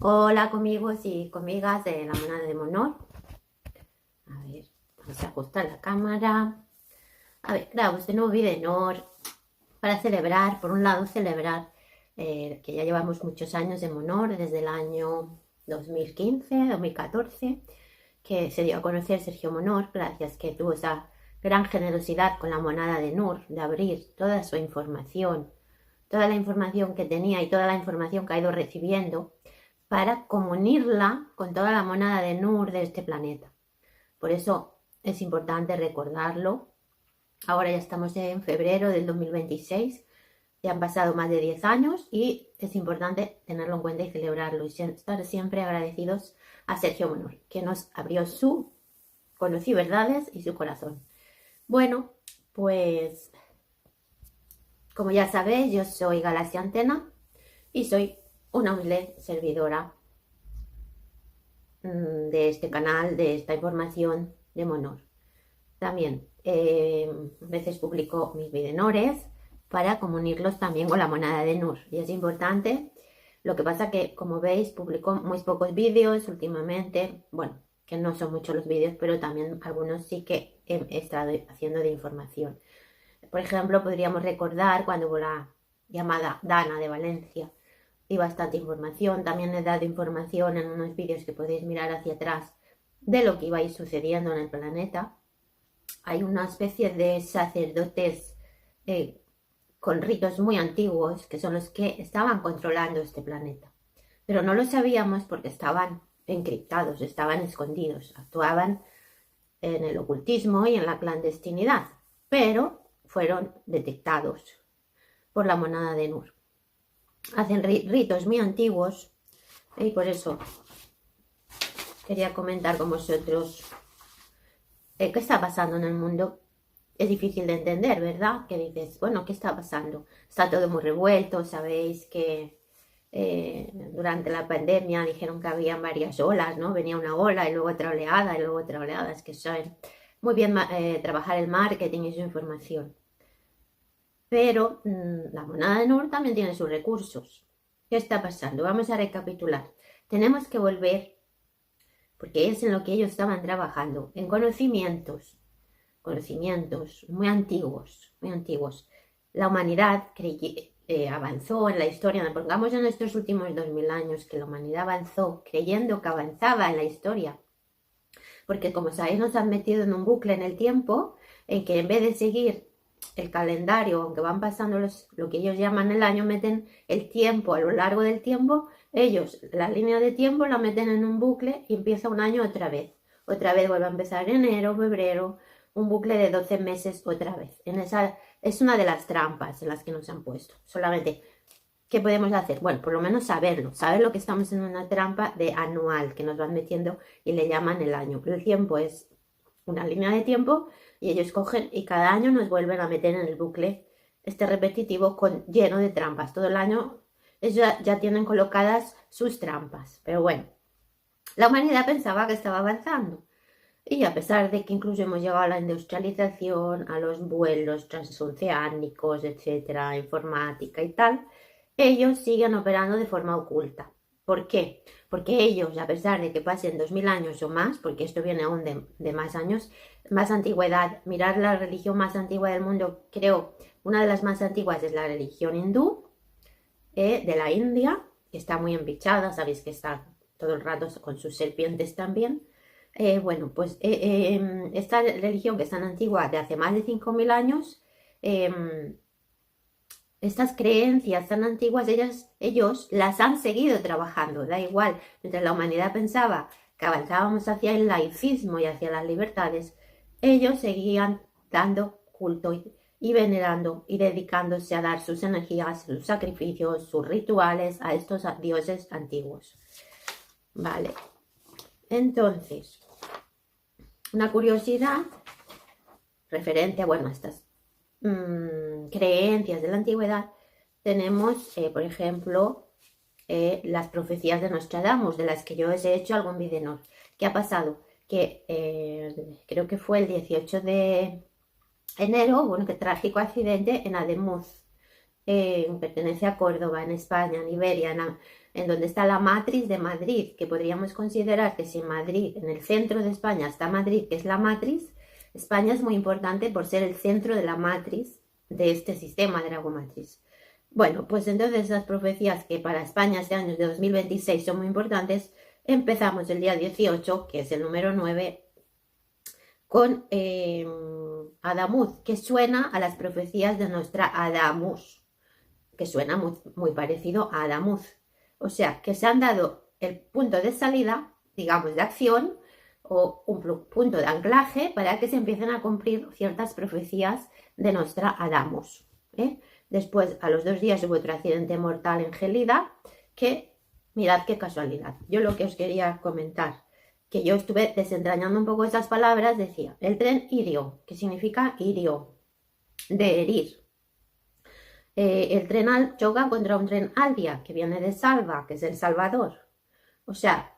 Hola amigos y comigas de la manada de Monor. A ver, vamos a ajustar la cámara. A ver, grabo este nuevo vídeo de Nor para celebrar, por un lado celebrar que ya llevamos muchos años de Monor, desde el año 2015, 2014, que se dio a conocer Sergio Monor, gracias que tuvo esa gran generosidad con la monada de Nur, de abrir toda su información, toda la información que tenía y toda la información que ha ido recibiendo, para comunirla con toda la monada de Nur de este planeta. Por eso es importante recordarlo. Ahora ya estamos en febrero del 2026, ya han pasado más de 10 años y es importante tenerlo en cuenta y celebrarlo y estar siempre agradecidos a Sergio Monor, que nos abrió su conocido verdades y su corazón. Bueno, pues como ya sabéis, yo soy Galaxia Antena y soy una humilde servidora de este canal, de esta información de Monor. También a veces publico mis videonores para comunirlos también con la monada de Nur, y es importante. Lo que pasa que, como veis, publico muy pocos vídeos últimamente, bueno, que no son muchos los vídeos, pero también algunos sí que he estado haciendo de información. Por ejemplo, podríamos recordar cuando hubo la llamada Dana de Valencia, y bastante información. También he dado información en unos vídeos que podéis mirar hacia atrás de lo que iba a ir sucediendo en el planeta. Hay una especie de sacerdotes con ritos muy antiguos que son los que estaban controlando este planeta. Pero no lo sabíamos porque estaban encriptados, estaban escondidos, actuaban en el ocultismo y en la clandestinidad, pero fueron detectados por la monada de Nur. Hacen ritos muy antiguos y por eso quería comentar con vosotros qué está pasando en el mundo. Es difícil de entender, ¿verdad? Que dices, bueno, ¿qué está pasando? Está todo muy revuelto. Sabéis que durante la pandemia dijeron que había varias olas, ¿no? Venía una ola y luego otra oleada y luego otra oleada. Es que saben muy bien trabajar el marketing y su información. Pero la monada de Nur también tiene sus recursos. ¿Qué está pasando? Vamos a recapitular. Tenemos que volver, porque es en lo que ellos estaban trabajando, en conocimientos muy antiguos, muy antiguos. La humanidad avanzó en la historia, pongamos en estos últimos 2000 años, que la humanidad avanzó creyendo que avanzaba en la historia. Porque como sabéis, nos han metido en un bucle en el tiempo, en que en vez de seguir el calendario, aunque van pasando lo que ellos llaman el año, meten el tiempo a lo largo del tiempo. Ellos la línea de tiempo la meten en un bucle y empieza un año otra vez vuelve a empezar enero, febrero, un bucle de 12 meses otra vez. Es una de las trampas en las que nos han puesto. Solamente, ¿qué podemos hacer? Bueno, por lo menos saber lo que estamos en una trampa de anual que nos van metiendo y le llaman el año. El tiempo es una línea de tiempo y ellos cogen y cada año nos vuelven a meter en el bucle repetitivo lleno de trampas. Todo el año ellos ya tienen colocadas sus trampas. Pero bueno, la humanidad pensaba que estaba avanzando. Y a pesar de que incluso hemos llegado a la industrialización, a los vuelos transoceánicos, etcétera, informática y tal, ellos siguen operando de forma oculta. ¿Por qué? Porque ellos, a pesar de que pasen 2000 años o más, porque esto viene aún de más años, más antigüedad, mirar la religión más antigua del mundo, creo, una de las más antiguas es la religión hindú, de la India, que está muy embichada, sabéis que está todo el rato con sus serpientes también. Bueno, pues esta religión que es tan antigua, de hace más de 5000 años, estas creencias tan antiguas, ellos las han seguido trabajando, da igual. Mientras la humanidad pensaba que avanzábamos hacia el laicismo y hacia las libertades, ellos seguían dando culto y venerando y dedicándose a dar sus energías, sus sacrificios, sus rituales a estos dioses antiguos. Vale, entonces, una curiosidad referente a, bueno, estas creencias de la antigüedad, tenemos, por ejemplo, las profecías de Nostradamus, de las que yo os he hecho algún vídeo. ¿Qué ha pasado? Que creo que fue el 18 de enero, bueno, que trágico accidente en Ademuz, pertenece a Córdoba, en España, en Iberia, en donde está la matriz de Madrid, que podríamos considerar que si Madrid, en el centro de España está Madrid, que es la matriz, España es muy importante por ser el centro de la matriz de este sistema de Dragomatriz. Bueno, pues entonces esas profecías que para España este año de 2026 son muy importantes, empezamos el día 18, que es el número 9, con Adamuz, que suena a las profecías de nuestra Adamuz, que suena muy parecido a Adamuz. O sea, que se han dado el punto de salida, digamos, de acción, o un punto de anclaje para que se empiecen a cumplir ciertas profecías de nuestra Adamuz. Después, a los 2 días hubo otro accidente mortal en Gelida, que, mirad qué casualidad. Yo lo que os quería comentar, que yo estuve desentrañando un poco esas palabras, decía, el tren hirió, que significa hirió, de herir. El tren choca contra un tren Alvia, que viene de salva, que es el Salvador. O sea,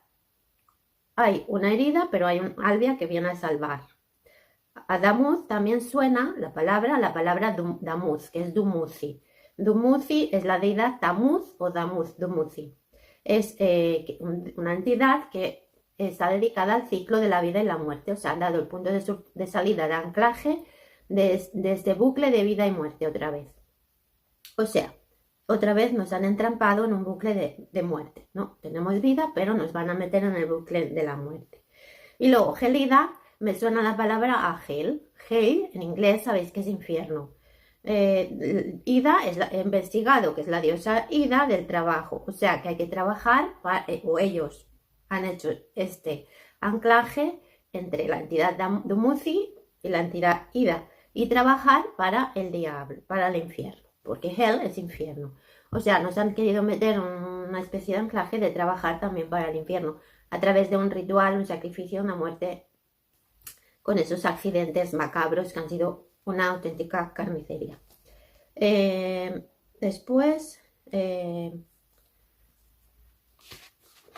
hay una herida, pero hay un Alvia que viene a salvar. A Damuz también suena la palabra Damuz, que es Dumuzi. Dumuzi es la deidad Tamuz o Damuz, Dumuzi. Es una entidad que está dedicada al ciclo de la vida y la muerte. O sea, han dado el punto de salida, de anclaje de este bucle de vida y muerte otra vez. O sea, otra vez nos han entrampado en un bucle de muerte, ¿no? Tenemos vida, pero nos van a meter en el bucle de la muerte. Y luego, Gelida, me suena la palabra a Hel. Hel, en inglés, sabéis que es infierno. Ida, he investigado que es la diosa Ida del trabajo. O sea, que hay que trabajar, o ellos han hecho este anclaje entre la entidad Dumuzi y la entidad Ida. Y trabajar para el diablo, para el infierno. Porque Hell es infierno. O sea, nos han querido meter una especie de anclaje de trabajar también para el infierno, a través de un ritual, un sacrificio, una muerte, con esos accidentes macabros que han sido una auténtica carnicería. Después,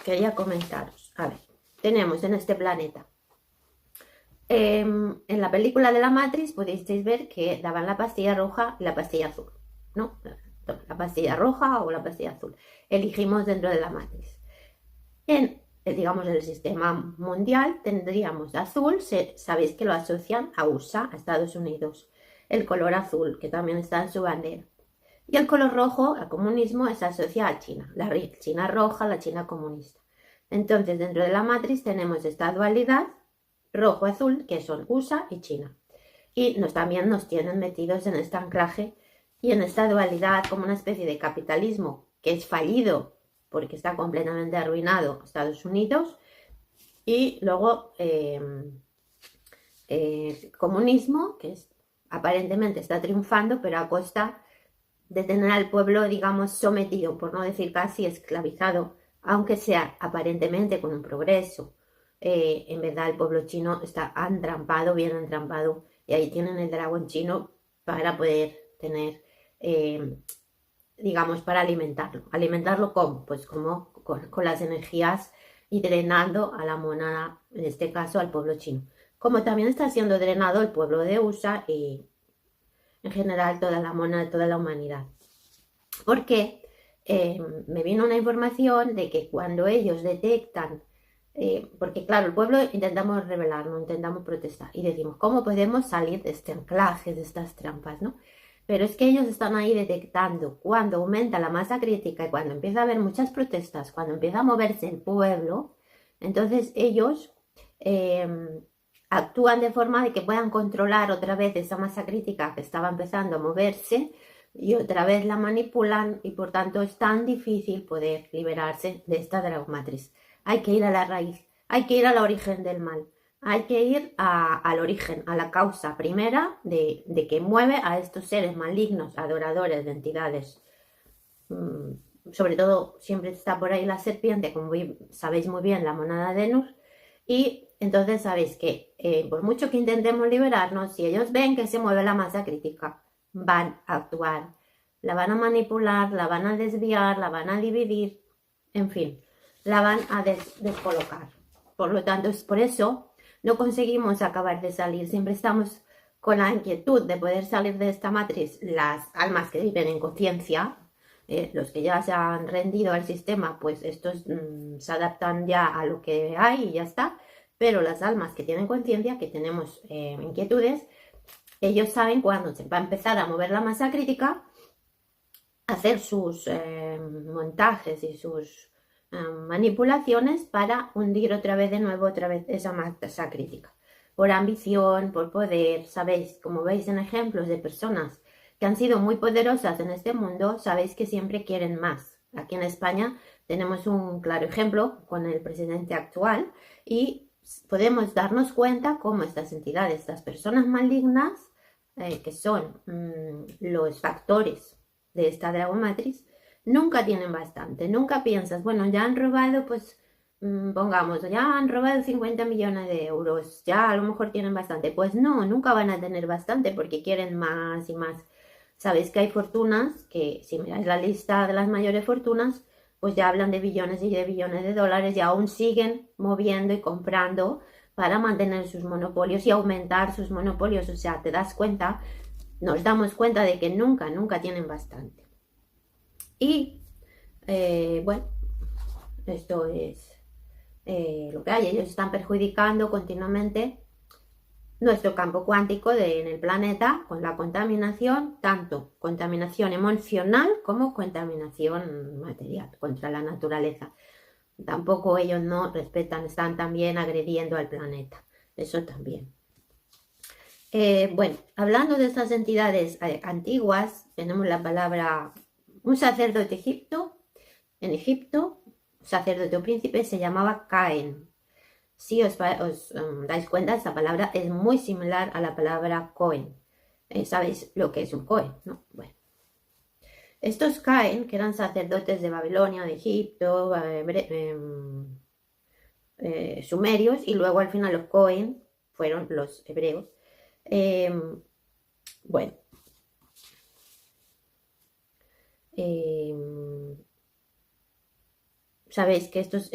quería comentaros, a ver, tenemos en este planeta, en la película de la Matrix podéis ver que daban la pastilla roja y la pastilla azul, ¿no? La pastilla roja o la pastilla azul. Elegimos dentro de la matriz. Digamos, en el sistema mundial tendríamos azul, sabéis que lo asocian a USA, a Estados Unidos. El color azul, que también está en su bandera. Y el color rojo, al comunismo, se asocia a China. La China roja, la China comunista. Entonces, dentro de la matriz tenemos esta dualidad rojo-azul, que son USA y China. Y también nos tienen metidos en este anclaje y en esta dualidad como una especie de capitalismo que es fallido porque está completamente arruinado Estados Unidos, y luego comunismo, que aparentemente está triunfando, pero a costa de tener al pueblo, digamos, sometido, por no decir casi esclavizado, aunque sea aparentemente con un progreso. En verdad el pueblo chino está entrampado, bien entrampado, y ahí tienen el dragón chino para poder tener, digamos, para alimentarlo. ¿Alimentarlo cómo? Pues como con las energías y drenando a la monada, en este caso al pueblo chino. Como también está siendo drenado el pueblo de USA y en general toda la monada, toda la humanidad. Porque me vino una información de que cuando ellos detectan, porque claro, el pueblo intentamos rebelarnos, intentamos protestar y decimos, ¿cómo podemos salir de este anclaje, de estas trampas, ¿no? Pero es que ellos están ahí detectando cuando aumenta la masa crítica y cuando empieza a haber muchas protestas, cuando empieza a moverse el pueblo, entonces ellos actúan de forma de que puedan controlar otra vez esa masa crítica que estaba empezando a moverse y otra vez la manipulan, y por tanto es tan difícil poder liberarse de esta Dragomatriz. Hay que ir a la raíz, hay que ir al origen del mal. Hay que ir al origen, a la causa primera de que mueve a estos seres malignos, adoradores de entidades. Sobre todo, siempre está por ahí la serpiente, como sabéis muy bien, la monada de Nur. Y entonces sabéis que por mucho que intentemos liberarnos, si ellos ven que se mueve la masa crítica, van a actuar, la van a manipular, la van a desviar, la van a dividir, en fin, la van a descolocar. Por lo tanto, es por eso no conseguimos acabar de salir, siempre estamos con la inquietud de poder salir de esta matriz, las almas que viven en conciencia, los que ya se han rendido al sistema, pues estos se adaptan ya a lo que hay y ya está. Pero las almas que tienen conciencia, que tenemos inquietudes, ellos saben cuándo se va a empezar a mover la masa crítica, hacer sus montajes y sus manipulaciones para hundir otra vez esa masa crítica. Por ambición, por poder, sabéis, como veis en ejemplos de personas que han sido muy poderosas en este mundo, sabéis que siempre quieren más. Aquí en España tenemos un claro ejemplo con el presidente actual y podemos darnos cuenta cómo estas entidades, estas personas malignas, que son los factores de esta Dragon Matrix, nunca tienen bastante. Nunca piensas, bueno, ya han robado, pues pongamos, ya han robado 50 millones de euros, ya a lo mejor tienen bastante. Pues no, nunca van a tener bastante porque quieren más y más. Sabéis que hay fortunas que, si miráis la lista de las mayores fortunas, pues ya hablan de billones y de billones de dólares y aún siguen moviendo y comprando para mantener sus monopolios y aumentar sus monopolios. O sea, te das cuenta, nos damos cuenta de que nunca tienen bastante. Y bueno, esto es lo que hay. Ellos están perjudicando continuamente nuestro campo cuántico en el planeta con la contaminación, tanto contaminación emocional como contaminación material contra la naturaleza. Tampoco ellos no respetan, están también agrediendo al planeta. Eso también. Bueno, hablando de estas entidades antiguas, tenemos la palabra un sacerdote en Egipto, sacerdote o príncipe, se llamaba Caen. Si os dais cuenta, esta palabra es muy similar a la palabra Cohen. ¿Sabéis lo que es un Cohen, no? Bueno. Estos Caen, que eran sacerdotes de Babilonia, de Egipto, sumerios, y luego al final los Cohen fueron los hebreos. Bueno. Sabéis que estos...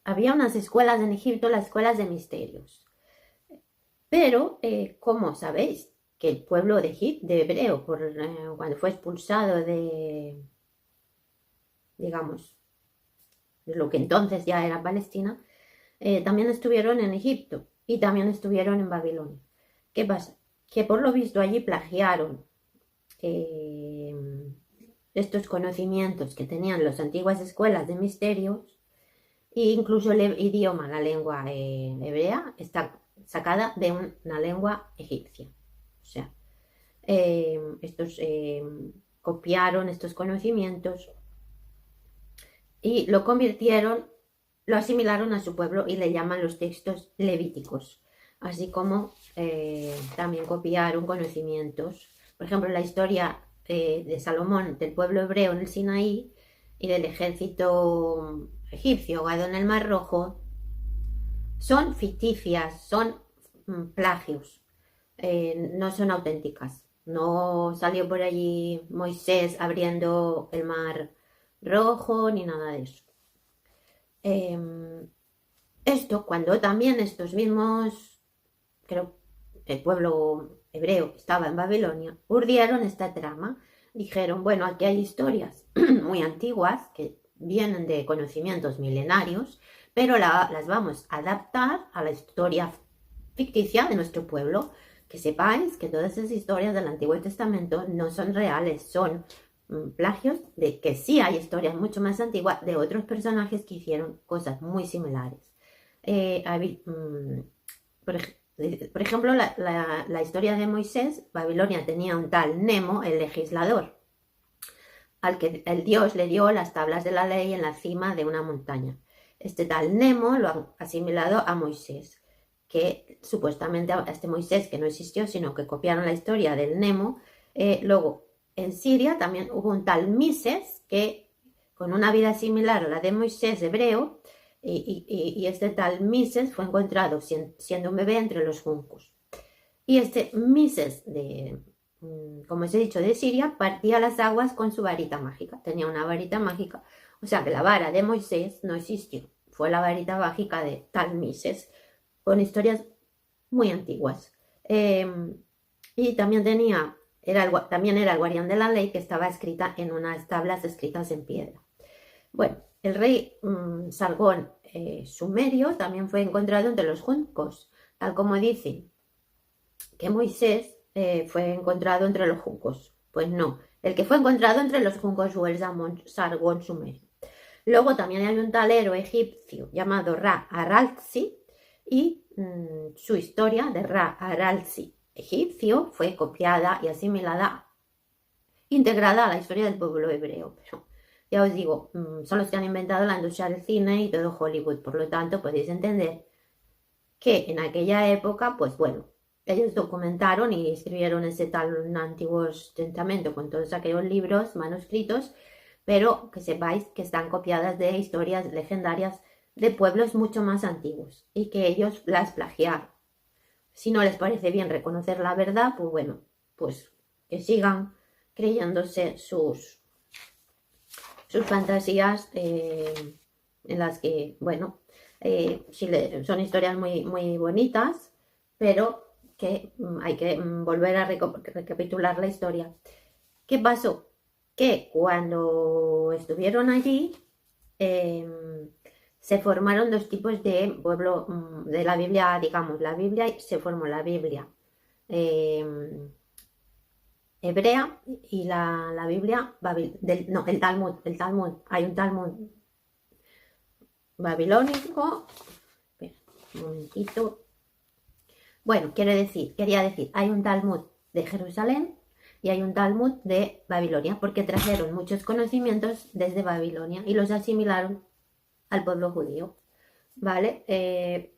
había unas escuelas en Egipto, las escuelas de misterios. Pero, ¿cómo sabéis que el pueblo de hebreo, cuando fue expulsado digamos, de lo que entonces ya era Palestina, también estuvieron en Egipto y también estuvieron en Babilonia? ¿Qué pasa? Que por lo visto allí plagiaron estos conocimientos que tenían las antiguas escuelas de misterios, e incluso el idioma, la lengua hebrea, está sacada de una lengua egipcia. O sea, estos copiaron estos conocimientos y lo convirtieron, lo asimilaron a su pueblo y le llaman los textos levíticos. Así como también copiaron conocimientos. Por ejemplo, la historia de Salomón, del pueblo hebreo en el Sinaí y del ejército egipcio ahogado en el Mar Rojo, son ficticias, son plagios, no son auténticas. No salió por allí Moisés abriendo el Mar Rojo ni nada de eso. Esto, cuando también estos mismos, creo, el pueblo hebreo que estaba en Babilonia, urdieron esta trama. Dijeron, bueno, aquí hay historias muy antiguas que vienen de conocimientos milenarios, pero las vamos a adaptar a la historia ficticia de nuestro pueblo. Que sepáis que todas esas historias del Antiguo Testamento no son reales, son plagios de que sí hay historias mucho más antiguas de otros personajes que hicieron cosas muy similares. Por ejemplo, la historia de Moisés, Babilonia tenía un tal Nemo, el legislador, al que el dios le dio las tablas de la ley en la cima de una montaña. Este tal Nemo lo han asimilado a Moisés, que supuestamente a este Moisés que no existió, sino que copiaron la historia del Nemo. Luego, en Siria también hubo un tal Mises, que con una vida similar a la de Moisés hebreo, y este tal Mises fue encontrado siendo un bebé entre los juncos. Y este Mises, como os he dicho, de Siria, partía las aguas con su varita mágica. Tenía una varita mágica. O sea que la vara de Moisés no existió. Fue la varita mágica de tal Mises, con historias muy antiguas. Y también tenía también era el guardián de la ley, que estaba escrita en unas tablas escritas en piedra. Bueno, el rey Sargón sumerio también fue encontrado entre los juncos, tal como dicen que Moisés fue encontrado entre los juncos. Pues no, el que fue encontrado entre los juncos fue el Sargón sumerio. Luego también hay un talero egipcio llamado Ra-Aralzi, y su historia de Ra-Aralzi egipcio fue copiada y asimilada, integrada a la historia del pueblo hebreo. Pero ya os digo, son los que han inventado la industria del cine y todo Hollywood, por lo tanto podéis entender que en aquella época, pues bueno, ellos documentaron y escribieron ese tal Antiguo Testamento con todos aquellos libros manuscritos, pero que sepáis que están copiadas de historias legendarias de pueblos mucho más antiguos y que ellos las plagiaron. Si no les parece bien reconocer la verdad, pues bueno, pues que sigan creyéndose sus fantasías en las que, bueno, son historias muy bonitas, pero que hay que volver a recapitular la historia. ¿Qué pasó? Que cuando estuvieron allí se formaron dos tipos de pueblo de la Biblia, digamos, se formó la Biblia hebrea y la Biblia el Talmud, hay un Talmud babilónico. Espera, un momentito. Bueno, quería decir, hay un Talmud de Jerusalén y hay un Talmud de Babilonia, porque trajeron muchos conocimientos desde Babilonia y los asimilaron al pueblo judío, ¿vale?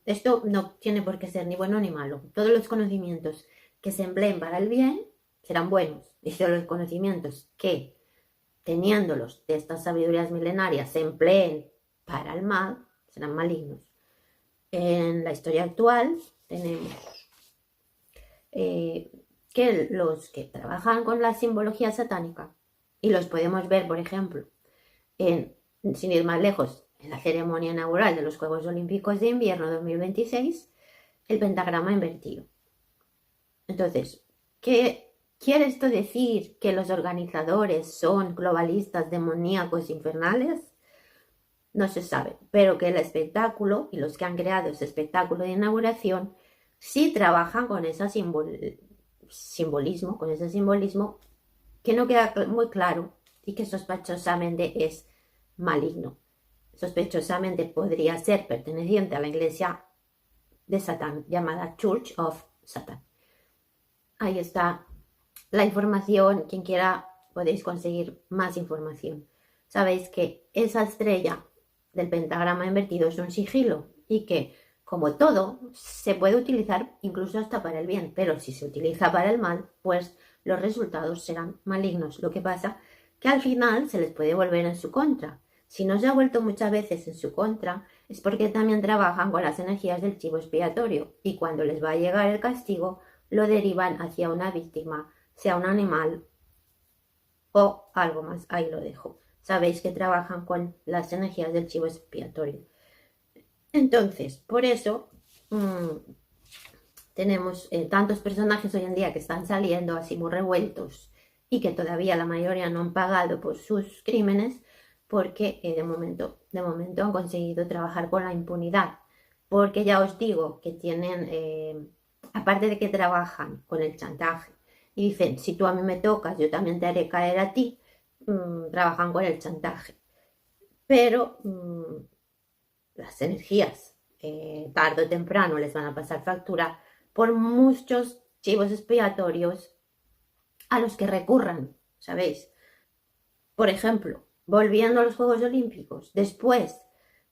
Esto no tiene por qué ser ni bueno ni malo. Todos los conocimientos que se empleen para el bien serán buenos, y todos los conocimientos que, teniéndolos de estas sabidurías milenarias, se empleen para el mal, serán malignos. En la historia actual tenemos que los que trabajan con la simbología satánica, y los podemos ver, por ejemplo, sin ir más lejos, en la ceremonia inaugural de los Juegos Olímpicos de Invierno 2026, el pentagrama invertido. Entonces, ¿qué quiere esto decir? ¿Que los organizadores son globalistas, demoníacos, infernales? No se sabe, pero que el espectáculo y los que han creado ese espectáculo de inauguración sí trabajan con ese simbolismo que no queda muy claro y que sospechosamente es maligno. Sospechosamente podría ser perteneciente a la iglesia de Satán, llamada Church of Satan. Ahí está la información. Quien quiera podéis conseguir más información. Sabéis que esa estrella del pentagrama invertido es un sigilo y que, como todo, se puede utilizar incluso hasta para el bien, pero si se utiliza para el mal, pues los resultados serán malignos. Lo que pasa que al final se les puede volver en su contra. Si no se ha vuelto muchas veces en su contra, es porque también trabajan con las energías del chivo expiatorio, y cuando les va a llegar el castigo, lo derivan hacia una víctima, sea un animal o algo más. Ahí lo dejo. Sabéis que trabajan con las energías del chivo expiatorio. Entonces, por eso tenemos tantos personajes hoy en día que están saliendo así muy revueltos y que todavía la mayoría no han pagado por sus crímenes, porque de momento han conseguido trabajar con la impunidad, porque ya os digo que tienen, aparte de que trabajan con el chantaje y dicen, si tú a mí me tocas, yo también te haré caer a ti, trabajan con el chantaje, pero las energías tarde o temprano les van a pasar factura por muchos chivos expiatorios a los que recurran, ¿sabéis? Por ejemplo, volviendo a los Juegos Olímpicos, después,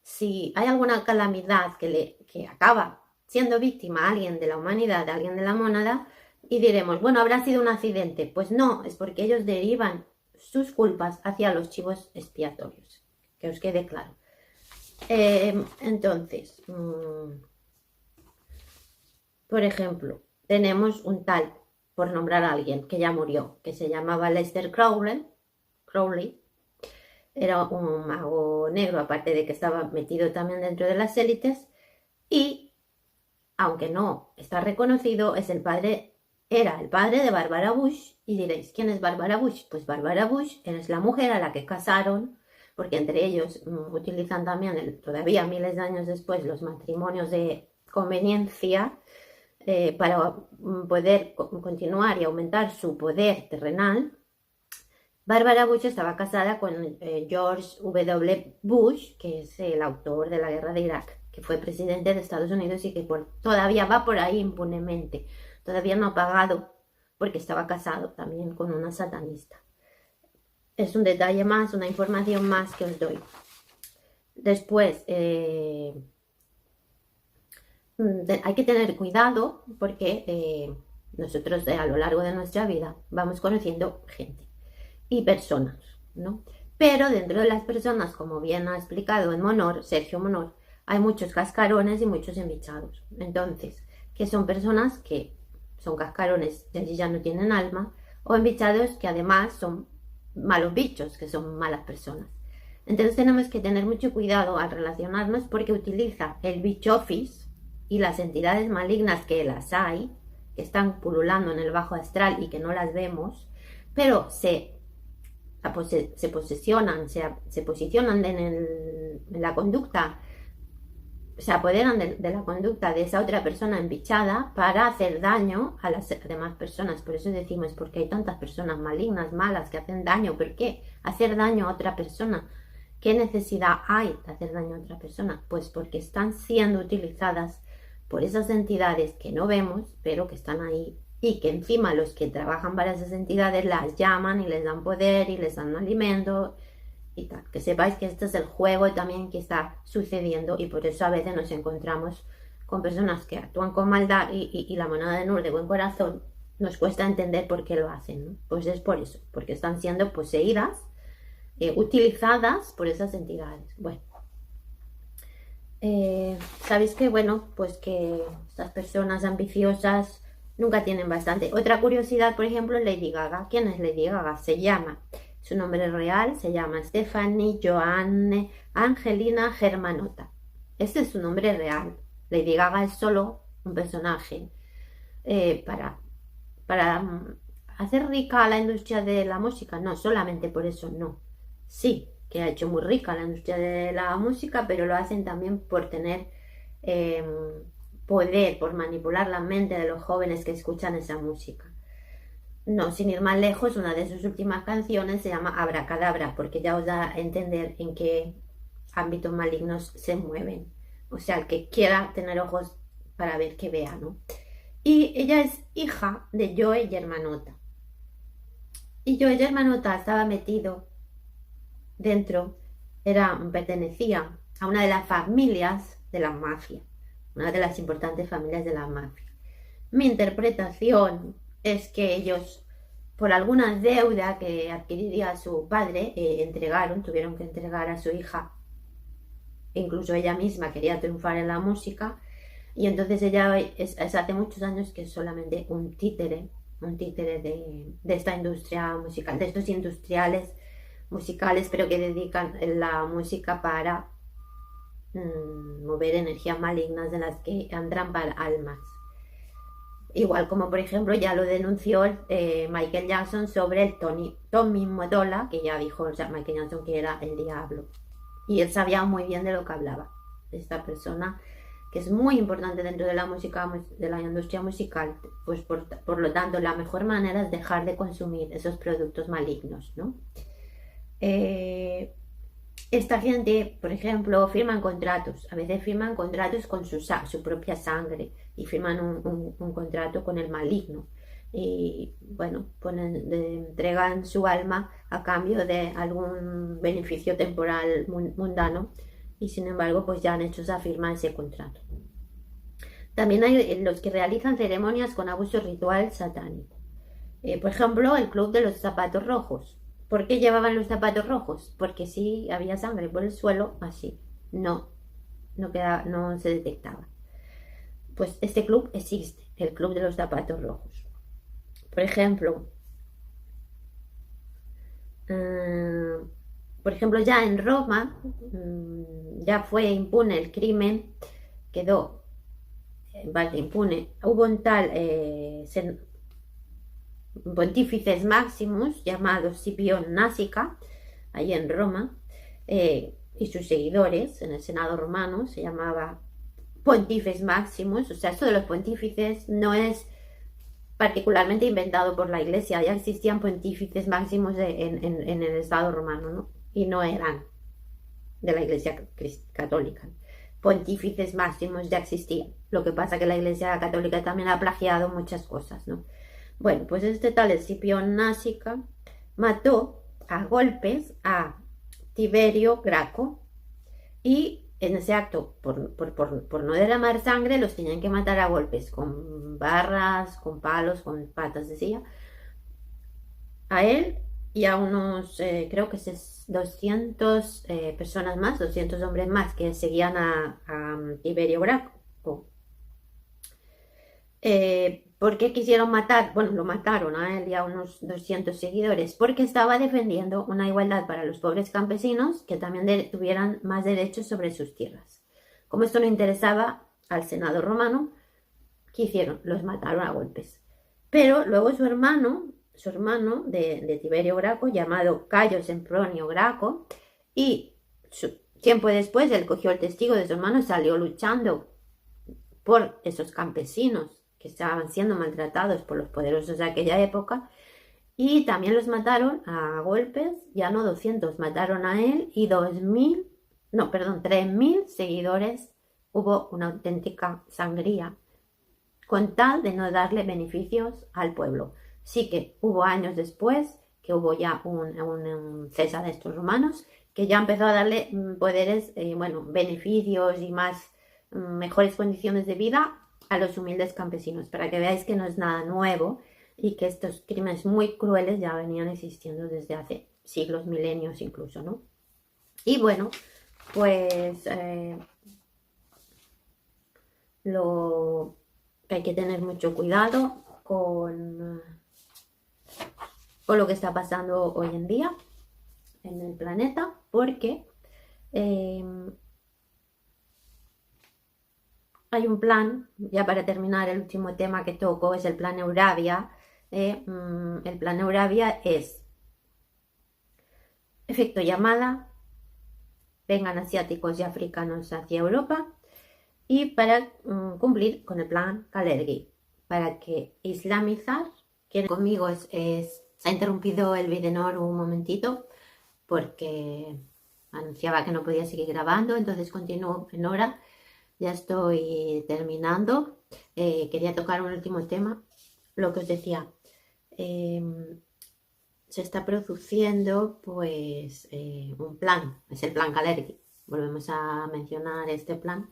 si hay alguna calamidad que acaba siendo víctima a alguien de la humanidad, a alguien de la mónada, y diremos, bueno, habrá sido un accidente. Pues no, es porque ellos derivan sus culpas hacia los chivos expiatorios, que os quede claro. Entonces, por ejemplo, tenemos un tal, por nombrar a alguien que ya murió, que se llamaba Aleister Crowley. Era un mago negro, aparte de que estaba metido también dentro de las élites, y aunque no está reconocido, es el padre era el padre de Barbara Bush. Y diréis, ¿quién es Barbara Bush? Pues Barbara Bush es la mujer a la que casaron, porque entre ellos utilizan también, todavía miles de años después, los matrimonios de conveniencia para poder continuar y aumentar su poder terrenal. Barbara Bush estaba casada con George W. Bush, que es el autor de la guerra de Irak, que fue presidente de Estados Unidos y que todavía va por ahí impunemente. Todavía no ha pagado porque estaba casado también con una satanista. Es un detalle más, una información más que os doy. Después, hay que tener cuidado porque nosotros a lo largo de nuestra vida vamos conociendo gente y personas, ¿no? Pero dentro de las personas, como bien ha explicado en Monor, Sergio Monor, hay muchos cascarones y muchos embichados. Entonces, que son personas que son cascarones y allí ya no tienen alma, o embichados que además son malos bichos, que son malas personas. Entonces tenemos que tener mucho cuidado al relacionarnos porque utiliza el bichofis y las entidades malignas que las hay, que están pululando en el bajo astral y que no las vemos, pero se posicionan en la conducta, se apoderan de la conducta de esa otra persona embichada para hacer daño a las demás personas. Por eso decimos, porque hay tantas personas malignas, malas, que hacen daño. ¿Por qué hacer daño a otra persona? ¿Qué necesidad hay de hacer daño a otra persona? Pues porque están siendo utilizadas por esas entidades que no vemos, pero que están ahí, y que encima los que trabajan para esas entidades las llaman y les dan poder y les dan alimento y tal. Que sepáis que este es el juego también que está sucediendo, y por eso a veces nos encontramos con personas que actúan con maldad y la monada de Nur de buen corazón nos cuesta entender por qué lo hacen, ¿no? Pues es por eso, porque están siendo poseídas, utilizadas por esas entidades. Bueno, sabéis que, bueno, pues que estas personas ambiciosas nunca tienen bastante. Otra curiosidad, por ejemplo, Lady Gaga. ¿Quién es Lady Gaga? Su nombre real se llama Stephanie Joanne Angelina Germanotta. Este es su nombre real. Lady Gaga es solo un personaje para hacer rica a la industria de la música. No, solamente por eso no. Sí, que ha hecho muy rica la industria de la música, pero lo hacen también por tener poder, por manipular la mente de los jóvenes que escuchan esa música. No, sin ir más lejos, una de sus últimas canciones se llama Abracadabra, porque ya os da a entender en qué ámbitos malignos se mueven. O sea, el que quiera tener ojos para ver, que vea, ¿no? Y ella es hija de Joe Germanotta. Y Joe Germanotta estaba metido dentro, pertenecía a una de las familias de la mafia, una de las importantes familias de la mafia. Mi interpretación es que ellos, por alguna deuda que adquiriría su padre, tuvieron que entregar a su hija. Incluso ella misma quería triunfar en la música, y entonces ella es hace muchos años que es solamente un títere de esta industria musical, de estos industriales musicales, pero que dedican la música para mover energías malignas de las que entran para almas. Igual como, por ejemplo, ya lo denunció Michael Jackson sobre el Tommy Mottola, que ya dijo Michael Jackson que era el diablo. Y él sabía muy bien de lo que hablaba. Esta persona, que es muy importante dentro de la música, de la industria musical, pues por lo tanto, la mejor manera es dejar de consumir esos productos malignos, ¿no? Esta gente, por ejemplo, firman contratos. A veces firman contratos con su propia sangre, y firman un contrato con el maligno. Y bueno, entregan su alma a cambio de algún beneficio temporal mundano, y sin embargo, pues ya han hecho esa firma, ese contrato. También hay los que realizan ceremonias con abuso ritual satánico. Por ejemplo, el Club de los Zapatos Rojos. ¿Por qué llevaban los zapatos rojos? Porque si había sangre por el suelo, así no se detectaba. Pues este club existe, el Club de los Zapatos Rojos. Por ejemplo, ya en Roma ya fue impune el crimen, quedó impune. Hubo un tal pontífices máximos llamados Scipión Násica, ahí en Roma, y sus seguidores en el Senado romano se llamaba Pontífices Máximos. O sea, esto de los pontífices no es particularmente inventado por la Iglesia, ya existían pontífices máximos en el Estado romano, ¿no? Y no eran de la Iglesia católica. Pontífices máximos ya existían. Lo que pasa que la Iglesia católica también ha plagiado muchas cosas, ¿no? Bueno, pues este tal Escipión Násica mató a golpes a Tiberio Graco y en ese acto, por no derramar sangre, los tenían que matar a golpes, con barras, con palos, con patas de silla, a él y a unos, creo que es 200 personas más, 200 hombres más que seguían a Tiberio Graco. ¿Por qué quisieron matar? Bueno, lo mataron a él y a unos 200 seguidores, porque estaba defendiendo una igualdad para los pobres campesinos que también tuvieran más derechos sobre sus tierras. Como esto no interesaba al Senado romano, ¿qué hicieron? Los mataron a golpes. Pero luego su hermano de Tiberio Graco, llamado Cayo Sempronio Graco, y tiempo después él cogió el testigo de su hermano y salió luchando por esos campesinos que estaban siendo maltratados por los poderosos de aquella época, y también los mataron a golpes, ya no 200, mataron a él y 3.000 seguidores. Hubo una auténtica sangría con tal de no darle beneficios al pueblo. Sí que hubo años después que hubo ya un César de estos romanos que ya empezó a darle poderes, beneficios y mejores condiciones de vida a los humildes campesinos, para que veáis que no es nada nuevo y que estos crímenes muy crueles ya venían existiendo desde hace siglos, milenios incluso, ¿no? Y bueno, pues hay que tener mucho cuidado con lo que está pasando hoy en día en el planeta, porque hay un plan, ya para terminar, el último tema que toco es el plan Eurabia. El plan Eurabia es efecto llamada, vengan asiáticos y africanos hacia Europa, y para cumplir con el plan Kalergi, para que islamizar, que conmigo se ha interrumpido el Videnor un momentito, porque anunciaba que no podía seguir grabando, entonces continúo en hora. Ya estoy terminando. Quería tocar un último tema. Lo que os decía, se está produciendo pues un plan, es el plan Kalergi. Volvemos a mencionar este plan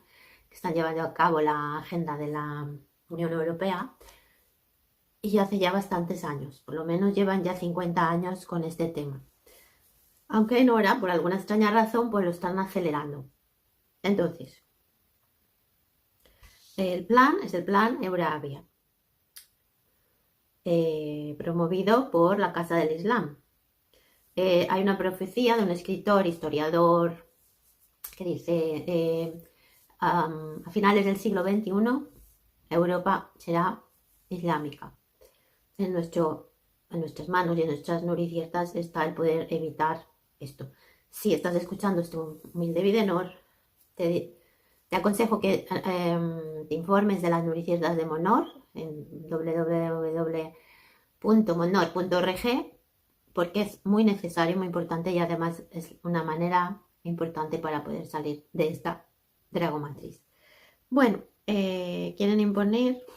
que están llevando a cabo la agenda de la Unión Europea, y hace ya bastantes años, por lo menos llevan ya 50 años con este tema. Aunque en hora, por alguna extraña razón, pues lo están acelerando. Entonces, el plan es el plan Eurabia, promovido por la Casa del Islam. Hay una profecía de un escritor, historiador, que dice, a finales del siglo XXI, Europa será islámica. En nuestras manos y en nuestras nuriciertas está el poder evitar esto. Si estás escuchando este humilde Videnor, te aconsejo que te informes de las nuriciertas de Monor en www.monor.org, porque es muy necesario, muy importante, y además es una manera importante para poder salir de esta dragomatriz. Bueno, quieren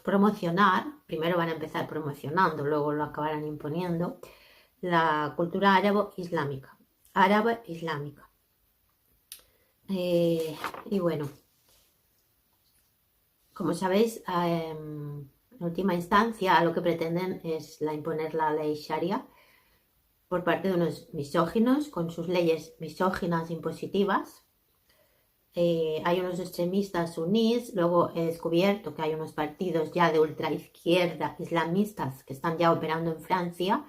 promocionar, primero van a empezar promocionando, luego lo acabarán imponiendo, la cultura árabe-islámica. Y bueno, como sabéis, en última instancia lo que pretenden es imponer la ley Sharia por parte de unos misóginos, con sus leyes misóginas impositivas. Hay unos extremistas sunís. Luego he descubierto que hay unos partidos ya de ultraizquierda islamistas que están ya operando en Francia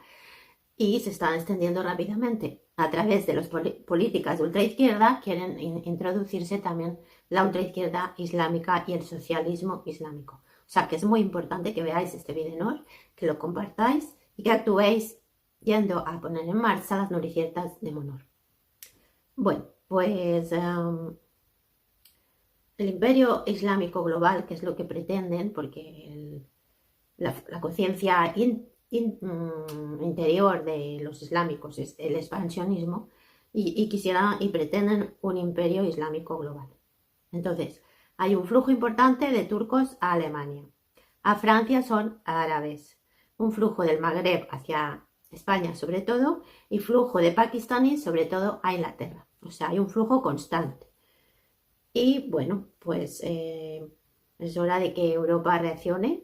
y se están extendiendo rápidamente. A través de las políticas de ultraizquierda quieren introducirse también la ultraizquierda islámica y el socialismo islámico. O sea que es muy importante que veáis este Videnor, que lo compartáis y que actuéis yendo a poner en marcha las nuriciertas de Monor. Bueno, pues el imperio islámico global, que es lo que pretenden, porque la conciencia interior de los islámicos es el expansionismo, y quisieran y pretenden un imperio islámico global. Entonces, hay un flujo importante de turcos a Alemania. A Francia son árabes. Un flujo del Magreb hacia España sobre todo, y flujo de pakistaníes sobre todo a Inglaterra. O sea, hay un flujo constante. Y bueno, pues es hora de que Europa reaccione,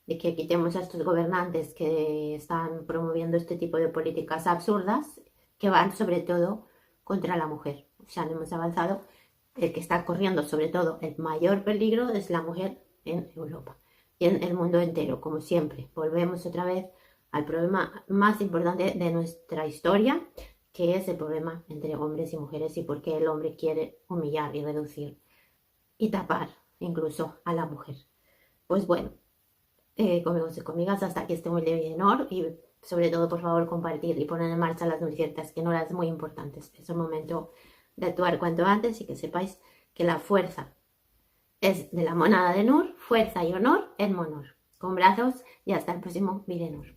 de que quitemos a estos gobernantes que están promoviendo este tipo de políticas absurdas que van sobre todo contra la mujer. O sea, no hemos avanzado. El que está corriendo sobre todo el mayor peligro es la mujer en Europa y en el mundo entero, como siempre. Volvemos otra vez al problema más importante de nuestra historia, que es el problema entre hombres y mujeres y por qué el hombre quiere humillar y reducir y tapar incluso a la mujer. Pues bueno, conmigo y conmigas, hasta aquí este muy de honor, y sobre todo, por favor, compartir y poner en marcha las nuriciertas, que no las muy importantes. Es el momento de actuar cuanto antes, y que sepáis que la fuerza es de la monada de Nur, fuerza y honor en Monor. Con brazos y hasta el próximo Videnur.